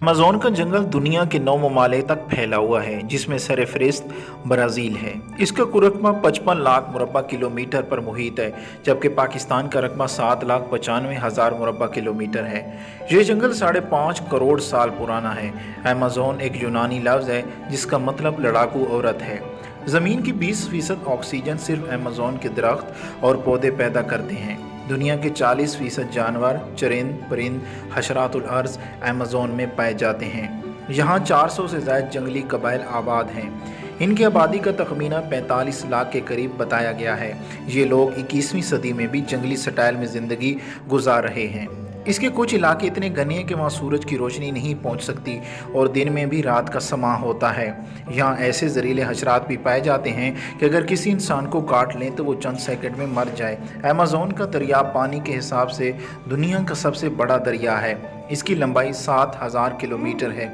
Amazon का जंगल दुनिया के 9 ममालिक तक फैला हुआ है, जिसमें सरफ़हरिस्त ब्राज़ील है। इसका कुल 55 लाख मुरब्बा किलोमीटर पर मुहित है, जबकि पाकिस्तान का रकबा 7,95,000 मुरब्बा किलोमीटर है। ये जंगल 5.5 करोड़ साल पुराना है। अमेज़न एक यूनानी लफ्ज़ है जिसका मतलब लड़ाकू औरत है। ज़मीन की 20% ऑक्सीजन सिर्फ अमेज़न के दरख्त और पौधे पैदा करते हैं। दुनिया के 40% जानवर, चरिंद, परिंद, हशरातुल अर्ज़ अमेज़न में पाए जाते हैं। यहाँ 400 से ज़ायद जंगली कबाइल आबाद हैं। इनकी आबादी का तखमीना 45 लाख के करीब बताया गया है। ये लोग 21वीं सदी में भी जंगली स्टाइल में ज़िंदगी गुजार रहे हैं। इसके कुछ इलाके इतने घने हैं कि वहाँ सूरज की रोशनी नहीं पहुँच सकती और दिन में भी रात का समा होता है। यहाँ ऐसे जहरीले हशरात भी पाए जाते हैं कि अगर किसी इंसान को काट लें तो वो चंद सेकंड में मर जाए। अमेज़न का दरिया पानी के हिसाब से दुनिया का सबसे बड़ा दरिया है। इसकी लंबाई 7,000 किलोमीटर है।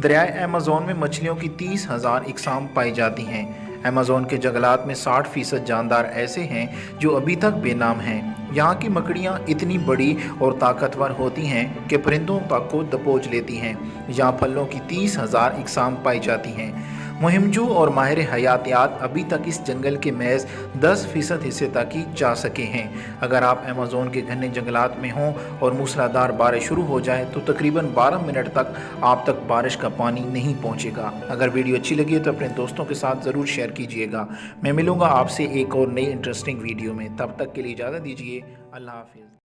दरियाए अमेज़न में मछलियों की 30,000 इकसाम पाई जाती हैं। अमेज़न के जंगलात में 60% जानदार ऐसे हैं जो अभी तक बेनाम हैं। यहाँ की मकड़ियाँ इतनी बड़ी और ताकतवर होती हैं कि परिंदों तक को दबोच लेती हैं। यहाँ फलों की 30,000 इकसाम पाई जाती हैं। मुहिमजू और माहिर हयातियात अभी तक इस जंगल के महज 10% हिस्से तक ही जा सके हैं। अगर आप अमेज़न के घने जंगलात में हों और मूसलाधार बारिश शुरू हो जाए तो तकरीबन 12 मिनट तक आप तक बारिश का पानी नहीं पहुंचेगा। अगर वीडियो अच्छी लगी तो अपने दोस्तों के साथ ज़रूर शेयर कीजिएगा। मैं मिलूँगा आपसे एक और नई इंटरेस्टिंग वीडियो में। तब तक के लिए इजाज़त दीजिए। अल्लाह हाफिज़।